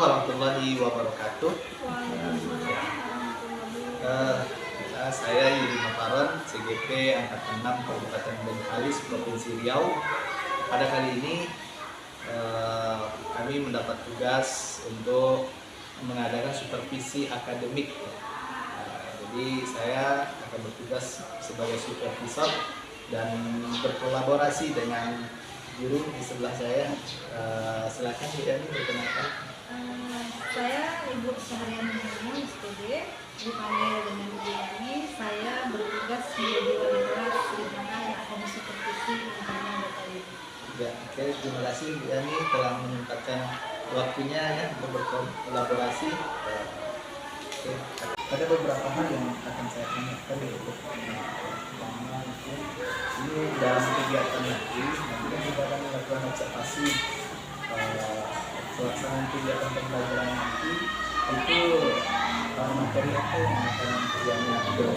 warahmatullahi wabarakatuh. Saya Yudi Maparon, CGP Angkatan 6 Kabupaten Bengkalis, Provinsi Riau. Pada kali ini kami mendapat tugas untuk mengadakan supervisi akademik. Jadi saya akan bertugas sebagai supervisor dan berkolaborasi dengan guru di sebelah saya. Silakan Bu Yani perkenalkan. Saya Ibu Syahriani Muhammad, SPD, dipanggil dengan Bu Yani. Saya bertugas menjadi wali kelas di mana akan supervisi internal data ini. Ya, oke, terima kasih Bu Yani telah menyempatkan waktunya ya untuk berkolaborasi. Oke, ada beberapa hal yang akan saya tanyakan untuk pertama itu ini dalam kegiatan nanti kan kita akan melakukan observasi pelaksanaan kegiatan pembelajaran nanti itu materi apa yang akan diambil?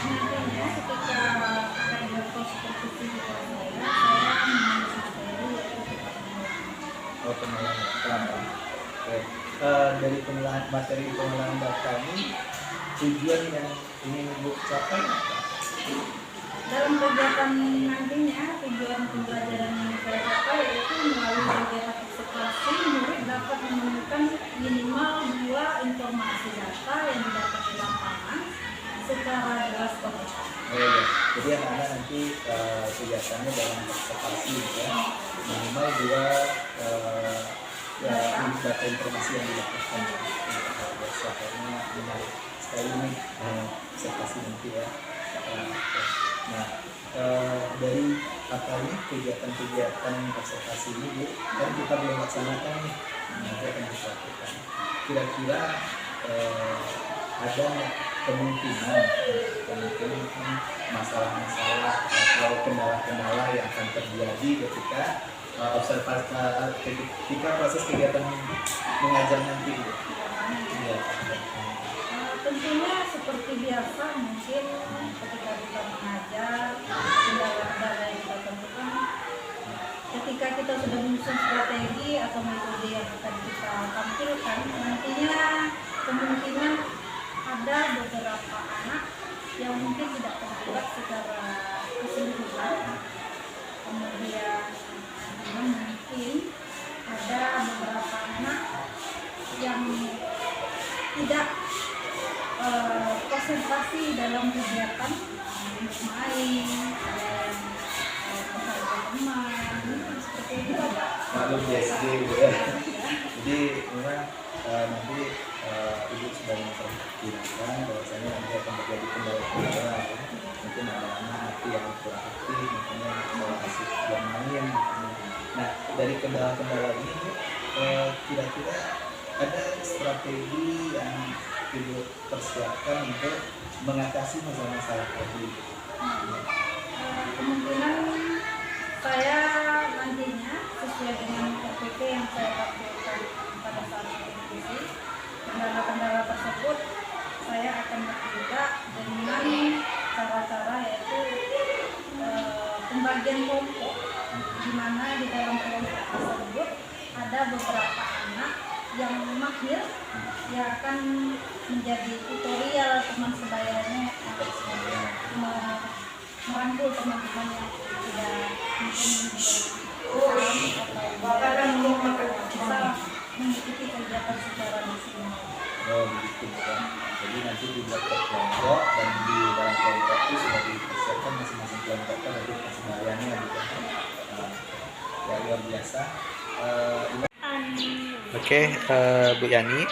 Nantinya ketika akan dilakukan supervisi di kelas saya mengambil materi yaitu Pengolahan data. Oke. Dari materi pengolahan data ini tujuan yang ingin Ibu capai apa? dalam kegiatan nantinya tujuan pembelajaran yang saya capai yaitu melalui kegiatan observasi murid dapat menemukan minimal 2 informasi data yang didapat di lapangan secara jelas kompeten. Ya. Jadi anak-anak nanti kegiatannya dalam observasi ya, minimal 2 data informasi yang didapatkan. Soalnya menarik sekali ini observasi nanti ya. Nah, dari apa ini kegiatan-kegiatan observasi ini Bu, kan kita belum laksanakan nih, nanti akan kita lakukan. Kira-kira ada kemungkinan masalah-masalah atau kendala-kendala yang akan terjadi ketika observasi ketika proses kegiatan mengajar nanti Bu? Ya. Tentunya seperti biasa mungkin ketika kita mengajar kendala-kendala yang kita temukan ketika kita sudah menyusun strategi atau metode yang akan kita tampilkan, nantinya kemungkinan ada beberapa anak yang mungkin tidak terlibat secara keseluruhan, kemudian mungkin ada beberapa anak yang tidak konsentrasi dalam kegiatan main, teman, seperti itu Pak. Maklum di SD Bu ya. Jadi memang nanti Ibu sudah memperkirakan bahwasanya nanti akan terjadi kendala-kendala ya. Mungkin ada anak nanti yang kurang aktif, mungkin yang asik yang main. Nah, dari kendala-kendala ini kira-kira ada strategi yang Ibu persiapkan untuk mengatasi masalah-masalah tadi? Kemungkinan saya nantinya sesuai dengan RPP yang saya lakukan pada saat supervisi, kendala-kendala tersebut saya akan bertindak dengan cara-cara yaitu pembagian kelompok, di mana di dalam kelompok tersebut ada beberapa anak yang mahir yang akan menjadi tutorial teman sebayanya merangkul teman-teman yang tidak mungkin bisa mengikuti kegiatan secara maksimal. Oh begitu kan. Jadi nanti dibuat per kelompok dan di dalam kelompok itu sudah dipersiapkan masing-masing kelompok kan nanti kesehariannya gitu. Ya luar biasa. Oke, Bu Yani,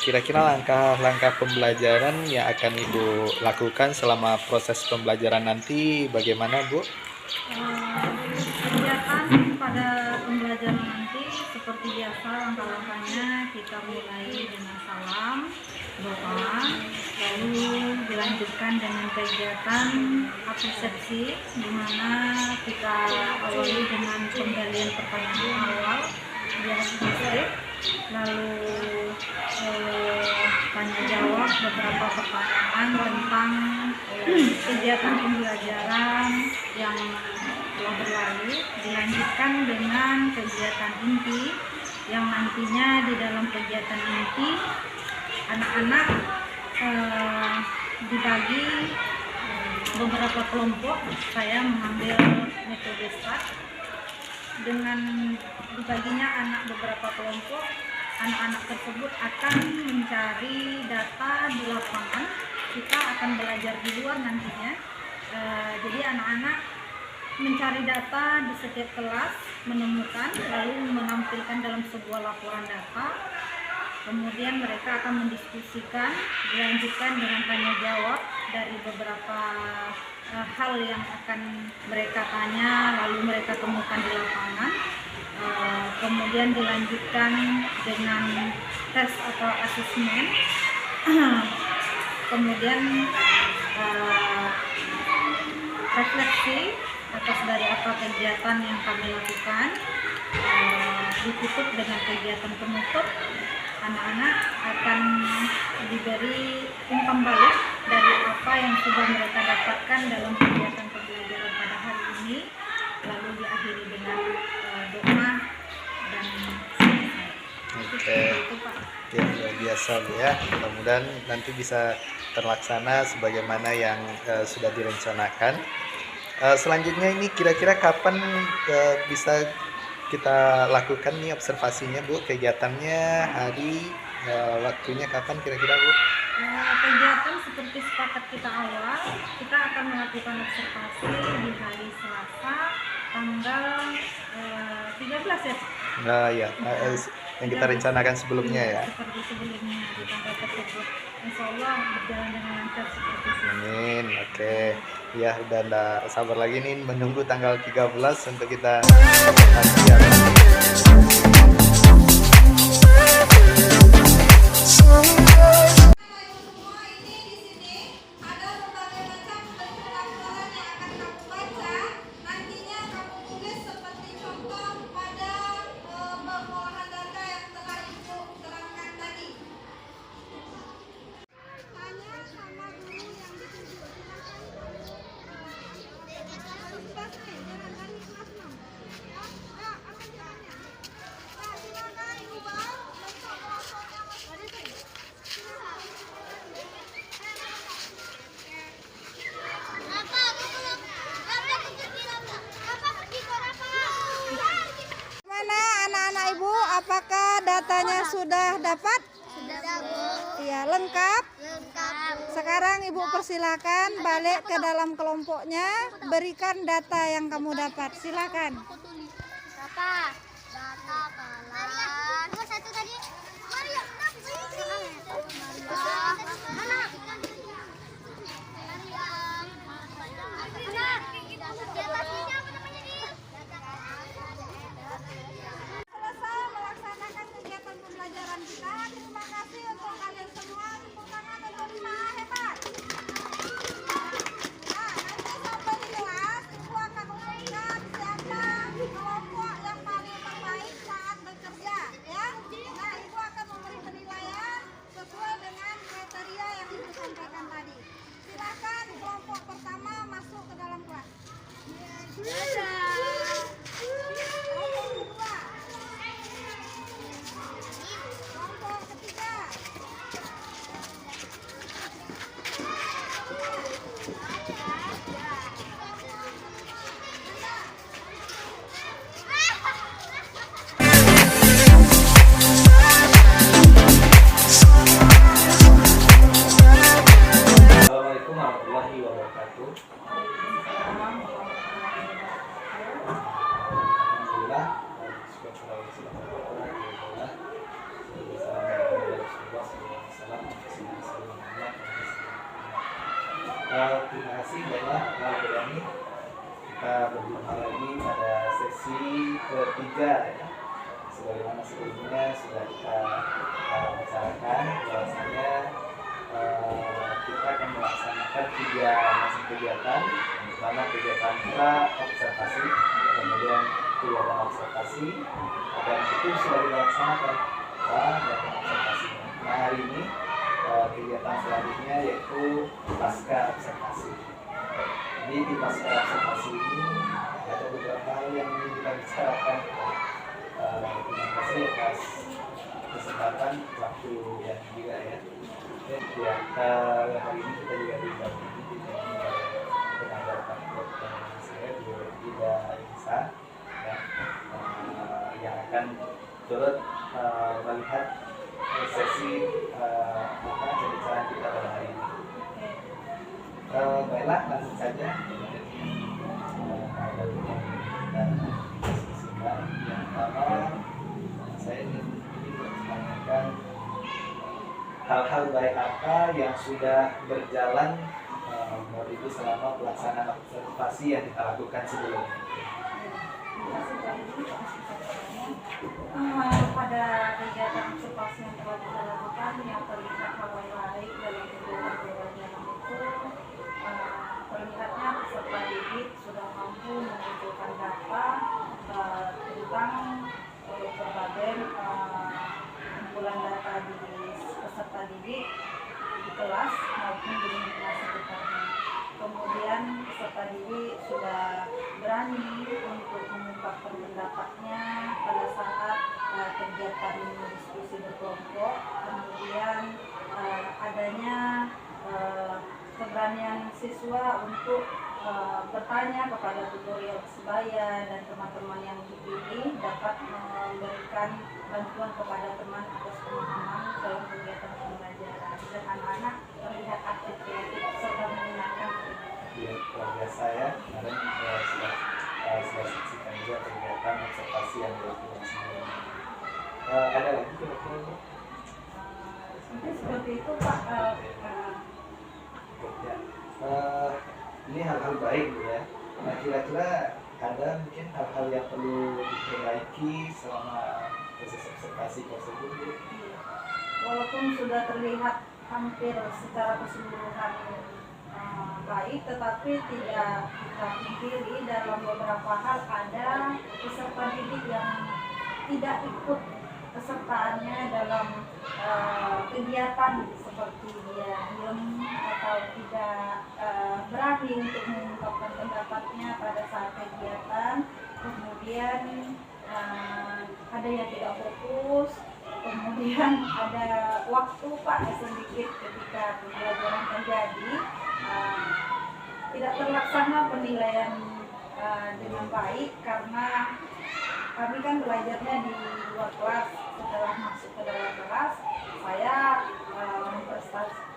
kira-kira langkah-langkah pembelajaran yang akan Ibu lakukan selama proses pembelajaran nanti bagaimana Bu? Kegiatan pada pembelajaran nanti seperti biasa langkah-langkahnya kita mulai dengan salam, doa, lalu dilanjutkan dengan kegiatan persepsi di mana kita awali dengan penggalian pertanyaan awal di script, lalu tanya jawab beberapa pertanyaan tentang kegiatan pembelajaran yang telah berlalu dilanjutkan dengan kegiatan inti yang nantinya di dalam kegiatan inti anak-anak dibagi beberapa kelompok. Saya mengambil metode START. Dengan dibaginya anak beberapa kelompok, anak-anak tersebut akan mencari data di lapangan. Kita akan belajar di luar nantinya. Jadi anak-anak mencari data di setiap kelas, menemukan, lalu menampilkan dalam sebuah laporan data. Kemudian mereka akan mendiskusikan, dilanjutkan dengan tanya jawab dari beberapa hal yang akan mereka tanya, lalu mereka temukan di lapangan. Kemudian dilanjutkan dengan tes atau asesmen. Kemudian refleksi atas dari apa kegiatan yang kami lakukan. Ditutup dengan kegiatan penutup. Anak-anak akan diberi umpan balik dari apa yang sudah mereka dapatkan dalam kegiatan pembelajaran pada hari ini, lalu diakhiri dengan doa dan selesai. Oke. Itu Pak. Ya, luar biasa Bu ya. Mudah-mudahan nanti bisa terlaksana sebagaimana yang sudah direncanakan. Selanjutnya ini kira-kira kapan bisa kita lakukan nih observasinya Bu, kegiatannya, hari, waktunya kapan kira-kira Bu? Kegiatan seperti sepakat kita awal, kita akan melakukan observasi di hari Selasa tanggal 13 ya. Nah ya, yang kita rencanakan sebelumnya ya. Seperti sebelumnya di tanggal tersebut. Insya Allah berjalan dengan lancar seperti itu. Amin, oke. Ya, udah nggak sabar lagi nih menunggu tanggal 13 untuk kita Apakah datanya sudah dapat? Sudah, Bu. Iya, lengkap. Lengkap. Sekarang Ibu persilakan balik ke dalam kelompoknya, berikan data yang kamu dapat. Silakan. Berapa? Data kelas. Dua satu tadi. Maria. Mana? Selesai melaksanakan kegiatan pembelajaran kita. Terima kasih untuk kalian semua. Tepuk tangan untuk Lima hebat. Nah, nanti sampai di kelas, Ibu akan umumkan siapa kelompok yang paling terbaik saat bekerja, ya. Nah, Ibu akan memberi penilaian sesuai dengan kriteria yang Ibu sampaikan tadi. Silakan kelompok pertama masuk ke dalam kelas. Kelompok kedua. Kelompok ketiga. Assalamualaikum warahmatullahi wabarakatuh. Alhamdulillah, syukur kepada Allah Subhanahu wa taala. Terima kasih banyak Pak Berani. Kita berjumpa lagi pada sesi ketiga ya. Sebagaimana sebelumnya sudah kita bicarakan bahwasanya kita akan melaksanakan 3 macam kegiatan, yang pertama kegiatan pra observasi, kemudian kegiatan observasi, dan itu sudah dilaksanakan dan observasi. Nah hari ini kegiatan selanjutnya yaitu pasca observasi. Jadi di pasca observasi ini ada beberapa hal yang ingin kita bicarakan. Terima kasih atas kesempatan waktu yang juga ya. Ya, hari ini kita juga didampingi oleh tenaga praktek saya biologi dan Insa yang akan turut melihat sesi pembicaraan kita pada hari ini. Baiklah, langsung saja ada kita diskusikan. Yang pertama, saya ingin menanyakan hal-hal baik apa yang sudah berjalan menurut Ibu selama pelaksanaan observasi yang kita lakukan sebelumnya. Pada kegiatan observasi yang telah kita lakukan, yang terlihat hal baik dalam kegiatan pembelajaran itu terlihatnya peserta didik sudah mampu mengumpulkan data tentang berbagai kumpulan data di peserta didik di kelas maupun di lingkungan sekitarnya. Kemudian peserta didik sudah berani untuk mengungkapkan pendapatnya pada saat kegiatan diskusi berkelompok. Kemudian adanya keberanian siswa untuk bertanya kepada tutorial sebaya dan teman-teman yang dipilih dapat memberikan bantuan kepada teman atas pemahaman dalam kegiatan pembelajaran, dan anak-anak terlihat aktif kreatif serta menyenangkan. Ya, luar biasa ya. Kemarin sudah saksikan juga kegiatan observasi yang dilakukan sebelumnya. Ada lagi kira-kira? Mungkin seperti itu Pak. Ya. Ini hal-hal baik ya. Nah, kira-kira ada mungkin hal-hal yang perlu diperbaiki selama proses observasi tersebut? Walaupun sudah terlihat hampir secara keseluruhan baik, tetapi tidak kita pungkiri dalam beberapa hal ada peserta didik yang tidak ikut kesertaannya dalam kegiatan, seperti dia diam atau tidak berani untuk mengungkapkan pendapatnya pada saat kegiatan. Kemudian ada yang tidak fokus, kemudian ada waktu Pak sedikit ketika pembelajaran terjadi, tidak terlaksana penilaian dengan baik karena kami kan belajarnya di luar kelas. Setelah masuk ke dalam kelas, saya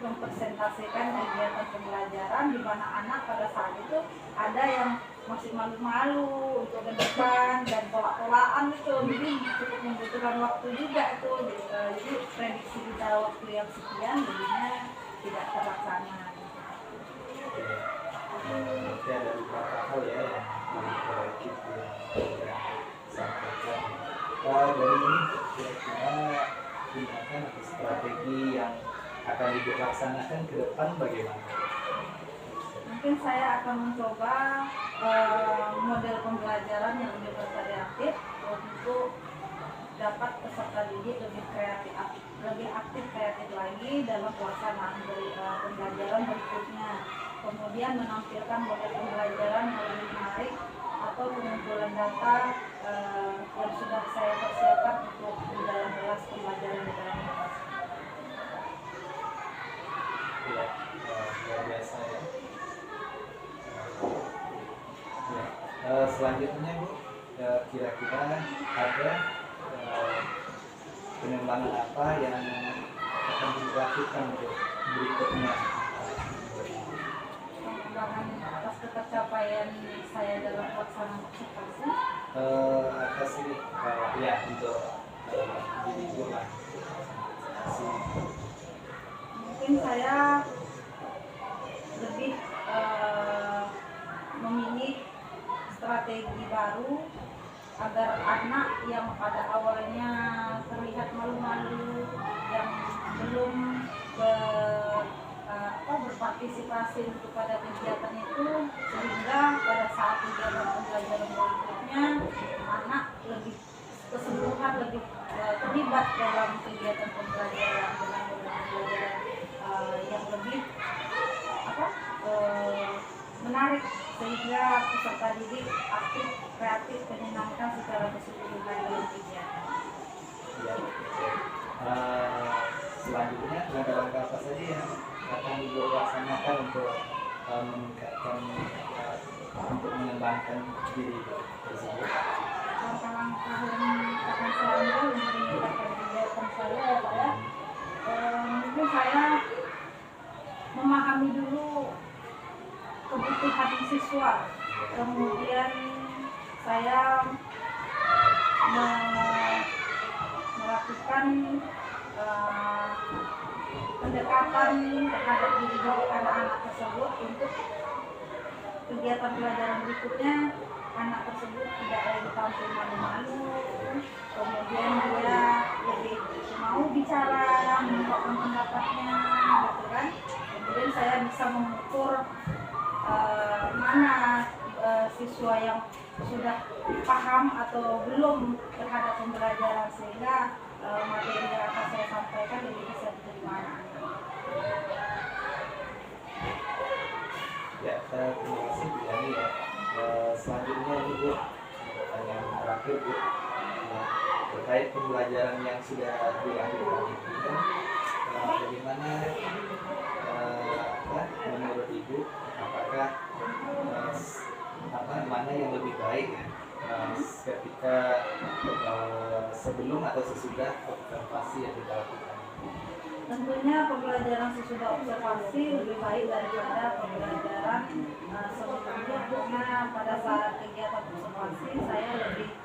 mempresentasikan kegiatan pembelajaran di mana anak pada saat itu ada yang masih malu-malu untuk ke depan dan tolak-tolakan itu, jadi cukup membutuhkan waktu juga itu. Jadi prediksi kita waktu yang sekian jadinya tidak terlaksana. Berarti ada beberapa hal ya yang diperbaiki yang sampaikan. Dari ini kira-kira tindakan atau strategi yang akan dilaksanakan ke depan bagaimana? Mungkin saya akan mencoba model pembelajaran yang lebih bervariatif untuk dapat peserta didik lebih aktif kreatif lagi dalam pelaksanaan pembelajaran berikutnya. Kemudian menampilkan model pembelajaran yang lebih menarik atau pengumpulan data yang sudah saya persiapkan untuk di dalam kelas pembelajaran di dalam kelas. Ya, luar biasa ya. Selanjutnya Bu, kira-kira ada pengembangan apa yang akan dilakukan untuk berikutnya? Pengembangan atas ketercapaian saya dalam pelaksanaan observasi. Atas ini ya untuk diri lah. Mungkin saya lebih memilih strategi baru agar anak yang pada awalnya terlihat malu-malu, yang belum berpartisipasi untuk pada kegiatan itu, sehingga pada saat kegiatan pembelajaran berikutnya anak lebih keseluruhan lebih terlibat dalam kegiatan pembelajaran yang lebih menarik sehingga peserta didik aktif, kreatif, menyenangkan secara keseluruhan dalam kegiatan. Ya. Selanjutnya langkah-langkah apa saja yang akan Ibu laksanakan untuk meningkatkan untuk mengembangkan diri tersebut? Langkah-langkah yang akan saya ambil untuk meningkatkan kegiatan saya ya Pak ya, mungkin saya memahami dulu kebutuhan siswa, kemudian saya melakukan pendekatan terhadap diri anak-anak tersebut untuk kegiatan pelajaran berikutnya. Anak tersebut tidak lagi tampil malu-malu, kemudian dia lebih mau bicara, mengungkapkan pendapatnya, gitu kan. Kemudian saya bisa mengukur mana siswa yang sudah paham atau belum terhadap pembelajaran, sehingga materi yang akan saya sampaikan lebih bisa diterima anak-anak. Ya, terima kasih Bu Yani ya. Selanjutnya ini Bu, pertanyaan terakhir Bu, terkait pembelajaran yang sudah dilakukan itu kan, bagaimana menurut Ibu, apakah mana yang lebih baik ketika sebelum atau sesudah observasi yang kita lakukan? Tentunya pembelajaran sesudah observasi lebih baik daripada pembelajaran sebelumnya, karena pada saat kegiatan observasi saya lebih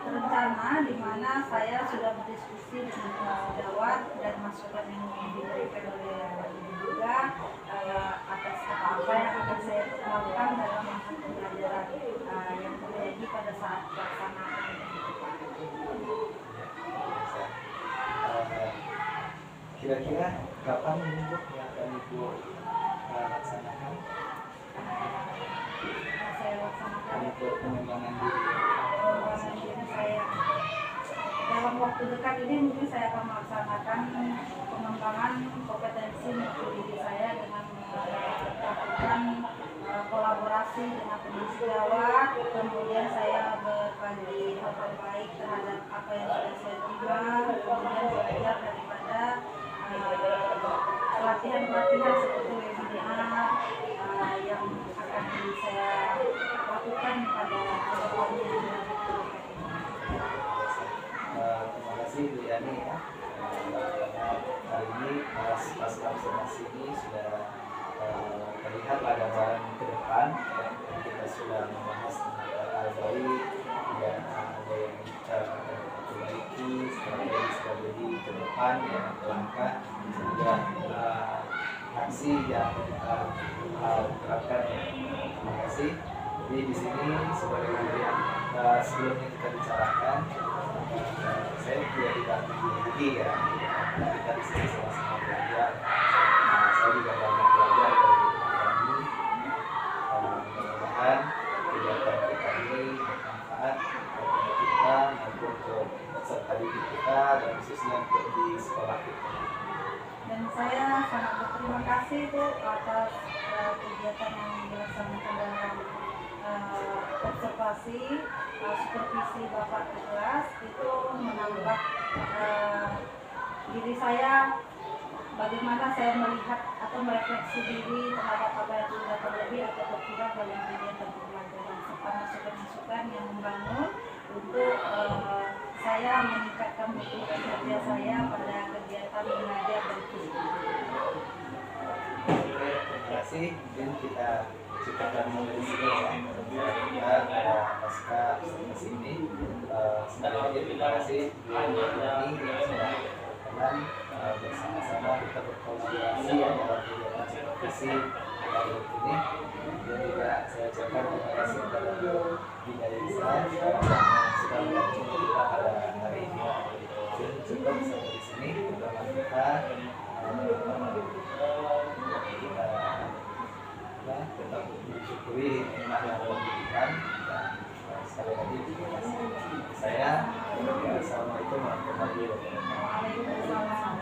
terencana, di mana saya sudah berdiskusi dengan sejawat dan masukan yang diberikan oleh ibu juga atas apa yang akan saya lakukan dalam masa pembelajaran yang terjadi pada saat pelaksanaan. Kira-kira kapan ini Bu yang akan Ibu laksanakan Saya laksanakan untuk pengembangan diri? pengembangan diri saya. Dalam waktu dekat ini mungkin saya akan melaksanakan pengembangan kompetensi mutu diri saya dengan melakukan kolaborasi dengan teman sejawat, kemudian saya berbagi hal terbaik terhadap apa yang sudah saya terima, kemudian belajar daripada pelatihan-pelatihan seperti webinar yang akan saya lakukan pada kedepannya. Terima kasih Bu Yani ya. Hari ini pas observasi ini sudah terlihatlah gambaran ke depan ya. Kita sudah membahas tentang hal baik dan ada yang perbaiki strategi ke depan ya, langkah sehingga aksi yang terapkan ya. Terima kasih. Jadi di sini sebagaimana yang sebelumnya kita bicarakan, saya juga didampingi lagi ya. Kita di sini sama-sama belajar. Saya juga banyak belajar dari kami. Mudah-mudahan kegiatan kita ini bermanfaat untuk kita maupun untuk peserta didik kita dan khususnya untuk di sekolah kita. Dan saya sangat berterima kasih Bu atas kegiatan yang dilaksanakan dalam observasi, supervisi Bapak di kelas itu menambah diri saya, bagaimana saya melihat atau merefleksi diri terhadap apa yang sudah terlebih atau berkurang dalam kegiatan pembelajaran, serta masukan-masukan yang membangun untuk saya meningkatkan mutu kerja saya pada kegiatan mengajar dan Terima kasih. Mungkin kita cukupkan dari sini ya. Kita pasca observasi ini. Sekali lagi terima kasih Bu Yani yang sudah berkenan bersama-sama kita berkolaborasi ya dalam kegiatan supervisi hari ini. Dan juga saya ucapkan terima kasih kepada Bu Dina yang sudah mendampingi kita pada hari ini. Cukup sampai di sini pertemuan kita. Kita tetap mensyukuri nikmat yang Allah berikan. Sekali lagi terima kasih. Saya, assalamualaikum warahmatullahi wabarakatuh. Waalaikumsalam.